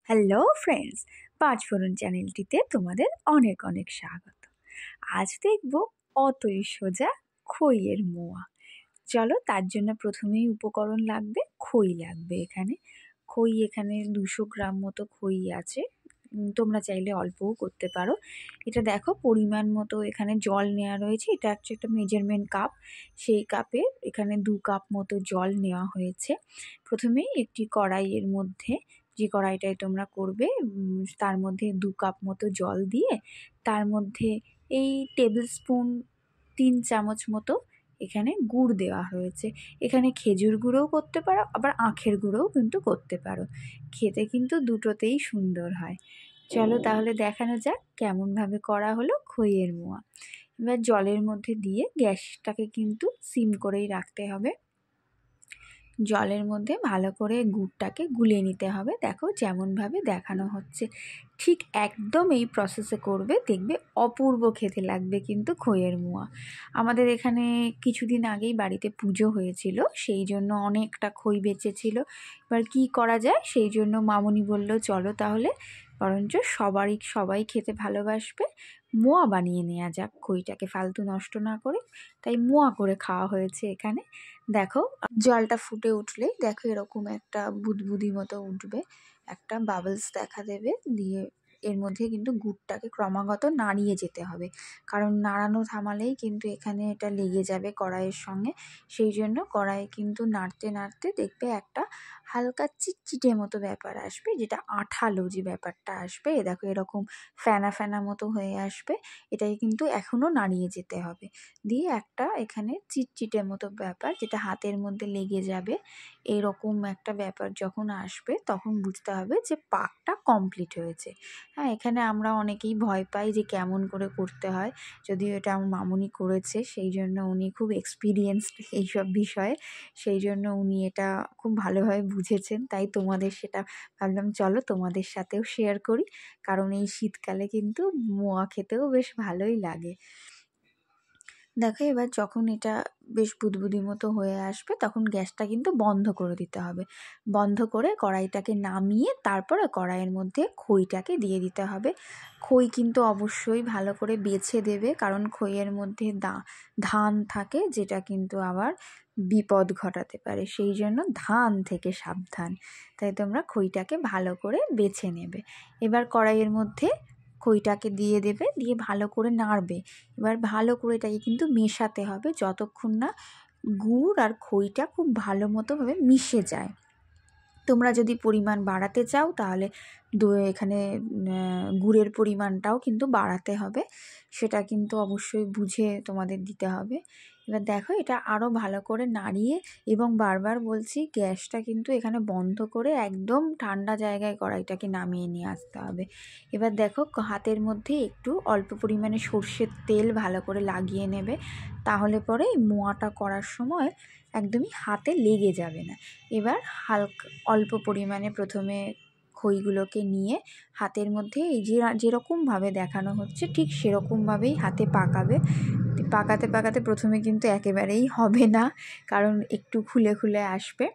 Hello friends, পাঁচফোড়ন চ্যানেলটিতে তোমাদের অনেক অনেক স্বাগত। আজ দেখব অতই সোজা খইয়ের মোয়া। চলো, তার জন্য প্রথমেই উপকরণ লাগবে, খই লাগবে। এখানে 200 গ্রাম মতো খই আছে। তোমরা চাইলে অল্পও করতে পারো। এটা দেখো, পরিমাণ মতো এখানে জল নেওয়া রয়েছে। এটা হচ্ছে একটা মেজারমেন্ট কাপ। সেই কাপে এখানে 2 কাপ মতো জল নেওয়া হয়েছে। প্রথমেই একটি কড়াইয়ের মধ্যে, যে কড়াইটায় তোমরা করবে, তার মধ্যে 2 কাপ মতো জল দিয়ে তার মধ্যে এই টেবিল স্পুন 3 চামচ মতো এখানে গুড় দেওয়া হয়েছে। এখানে খেজুর গুঁড়োও করতে পারো, আবার আখের গুঁড়োও কিন্তু করতে পারো। খেতে কিন্তু দুটোতেই সুন্দর হয়। চলো তাহলে দেখানো যাক কেমনভাবে করা হলো খইয়ের মোয়া। এবার জলের মধ্যে দিয়ে গ্যাসটাকে কিন্তু সিম করেই রাখতে হবে। জলের মধ্যে ভালো করে গুড়টাকে গুলিয়ে নিতে হবে। দেখো যেমনভাবে দেখানো হচ্ছে ঠিক একদম এই প্রসেসে করবে, দেখবে অপূর্ব খেতে লাগবে কিন্তু খইয়ের মোয়া। আমাদের এখানে কিছুদিন আগেই বাড়িতে পুজো হয়েছিল, সেই জন্য অনেকটা খই বেঁচেছিল। এবার কি করা যায়, সেই জন্য মামুনি বলল চলো তাহলে বরঞ্চ সবাই খেতে ভালোবাসবে, মোয়া বানিয়ে নেওয়া যাক, খইটাকে ফালতু নষ্ট না করে। তাই মোয়া করে খাওয়া হয়েছে এখানে। দেখো জলটা ফুটে উঠলেই দেখো এরকম একটা বুদবুদি মতো উঠবে, একটা বাবলস দেখা দেবে। দিয়ে এর মধ্যে কিন্তু গুড়টাকে ক্রমাগত নাড়িয়ে যেতে হবে, কারণ নাড়ানো থামালেই কিন্তু এখানে এটা লেগে যাবে কড়াইয়ের সঙ্গে। সেই জন্য কড়াইয়ে কিন্তু নাড়তে নাড়তে দেখবে একটা হালকা চিটচিটে মতো ব্যাপার আসবে, যেটা আঠালো যে ব্যাপারটা আসবে, দেখো এরকম ফেনা ফেনা মতো হয়ে আসবে। এটাই কিন্তু এখনও নাড়িয়ে যেতে হবে। দিয়ে একটা এখানে চিটচিটে মতো ব্যাপার, যেটা হাতের মধ্যে লেগে যাবে, এরকম একটা ব্যাপার যখন আসবে তখন বুঝতে হবে যে পাকটা কমপ্লিট হয়েছে। হ্যাঁ, এখানে আমরা অনেকেই ভয় পাই যে কেমন করে করতে হয়, যদিও এটা আমার মামুনি করেছে, সেই জন্য উনি খুব এক্সপিরিয়েন্সড এইসব বিষয়ে, সেই জন্য উনি এটা খুব ভালোভাবে বুঝেছেন। তাই তোমাদের সেটা ভাবলাম চলো তোমাদের সাথেও শেয়ার করি, কারণ এই শীতকালে কিন্তু মোয়া খেতেও বেশ ভালোই লাগে। দেখো এবার যখন এটা বেশ বুদবুদি মতো হয়ে আসবে তখন গ্যাসটা কিন্তু বন্ধ করে দিতে হবে। বন্ধ করে কড়াইটাকে নামিয়ে তারপরে কড়াইয়ের মধ্যে খইটাকে দিয়ে দিতে হবে। খই কিন্তু অবশ্যই ভালো করে বেছে দেবে, কারণ খইয়ের মধ্যে ধান থাকে, যেটা কিন্তু আবার বিপদ ঘটাতে পারে। সেই জন্য ধান থেকে সাবধান। তাই তোমরা খইটাকে ভালো করে বেছে নেবে। এবার কড়াইয়ের মধ্যে খইটাকে দিয়ে দেবে, দিয়ে ভালো করে নাড়বে। এবার ভালো করে এটাকে কিন্তু মেশাতে হবে যতক্ষণ না গুড় আর খইটা খুব ভালো মতোভাবে মিশে যায়। তোমরা যদি পরিমাণ বাড়াতে চাও তাহলে এখানে গুড়ের পরিমাণটাও কিন্তু বাড়াতে হবে, সেটা কিন্তু অবশ্যই বুঝে তোমাদের দিতে হবে। এবার দেখো এটা আরও ভালো করে নাড়িয়ে, এবং বারবার বলছি গ্যাসটা কিন্তু এখানে বন্ধ করে একদম ঠান্ডা জায়গায় কড়াইটাকে নামিয়ে নিয়ে আসতে হবে। এবার দেখো হাতের মধ্যে একটু অল্প পরিমাণে সর্ষের তেল ভালো করে লাগিয়ে নেবে, তাহলে পরে মোয়াটা করার সময় একদমই হাতে লেগে যাবে না। এবার অল্প পরিমাণে প্রথমে খইগুলোকে নিয়ে হাতের মধ্যে এই যেরকমভাবে দেখানো হচ্ছে ঠিক সেরকমভাবেই হাতে পাকাতে পাকাতে প্রথমে কিন্তু একেবারেই হবে না, কারণ একটু খুলে খুলে আসবে।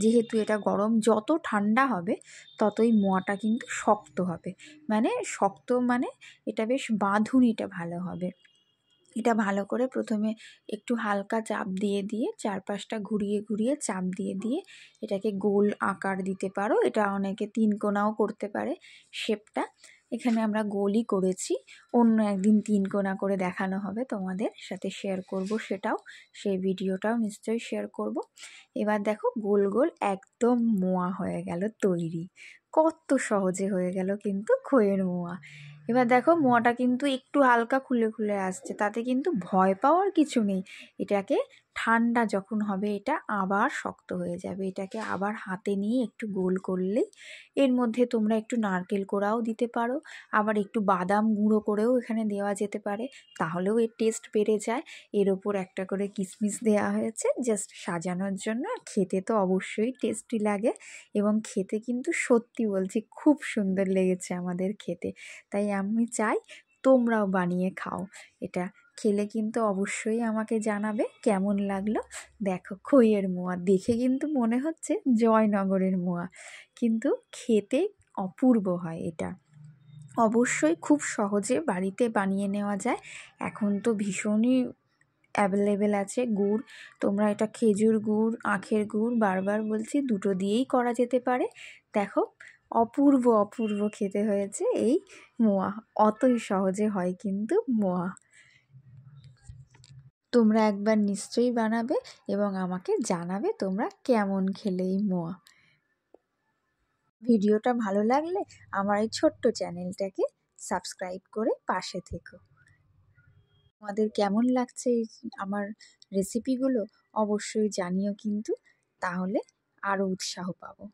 যেহেতু এটা গরম, যত ঠান্ডা হবে ততই মোয়াটা কিন্তু শক্ত হবে। মানে এটা বেশ বাঁধুনিটা ভালো হবে। এটা ভালো করে প্রথমে একটু হালকা চাপ দিয়ে দিয়ে চারপাশটা ঘুরিয়ে ঘুরিয়ে চাপ দিয়ে দিয়ে এটাকে গোল আকার দিতে পারো। এটা অনেকে 3 কোণাও করতে পারে শেপটা। এখানে আমরা গোলই করেছি, অন্য একদিন 3 কোণা করে দেখানো হবে, তোমাদের সাথে শেয়ার করব সেটাও, সেই ভিডিওটাও নিশ্চয়ই শেয়ার করব। এবার দেখো গোল গোল একদম মোয়া হয়ে গেল তৈরি। কত সহজে হয়ে গেল কিন্তু খইয়ের মোয়া। এবার দেখো মোয়াটা কিন্তু একটু হালকা খুলে খুলে আসছে, তাতে কিন্তু ভয় পাওয়ার কিছু নেই। এটাকে ঠান্ডা যখন হবে এটা আবার শক্ত হয়ে যাবে। এটাকে আবার হাতে নিয়ে একটু গোল করলেই এর মধ্যে তোমরা একটু নারকেল কোড়াও দিতে পারো, আবার একটু বাদাম গুঁড়ো করেও এখানে দেওয়া যেতে পারে, তাহলেও এর টেস্ট বেড়ে যায়। এর ওপর একটা করে কিশমিশ দেওয়া হয়েছে জাস্ট সাজানোর জন্য। আর খেতে তো অবশ্যই টেস্টি লাগে, এবং খেতে কিন্তু সত্যি বলছি খুব সুন্দর লেগেছে আমাদের খেতে। তাই আমি চাই তোমরাও বানিয়ে খাও। এটা খেলে কিন্তু অবশ্যই আমাকে জানাবে কেমন লাগলো। দেখো খইয়ের মোয়া দেখে কিন্তু মনে হচ্ছে জয়নগরের মোয়া, কিন্তু খেতে অপূর্ব হয় এটা। অবশ্যই খুব সহজে বাড়িতে বানিয়ে নেওয়া যায়। এখন তো ভীষণই অ্যাভেলেবেল আছে গুড়। তোমরা এটা খেজুর গুড়, আখের গুড়, বারবার বলছি দুটো দিয়েই করা যেতে পারে। দেখো অপূর্ব অপূর্ব খেতে হয়েছে এই মোয়া। অতই সহজে হয় কিন্তু মোয়া। তোমরা একবার নিশ্চয়ই বানাবে এবং আমাকে জানাবে তোমরা কেমন খেলে এই মোয়া। ভিডিওটা ভালো লাগলে আমার এই ছোট্ট চ্যানেলটাকে সাবস্ক্রাইব করে পাশে থেকো। তোমাদের কেমন লাগছে আমার রেসিপিগুলো অবশ্যই জানিও কিন্তু, তাহলে আরও উৎসাহ পাবো।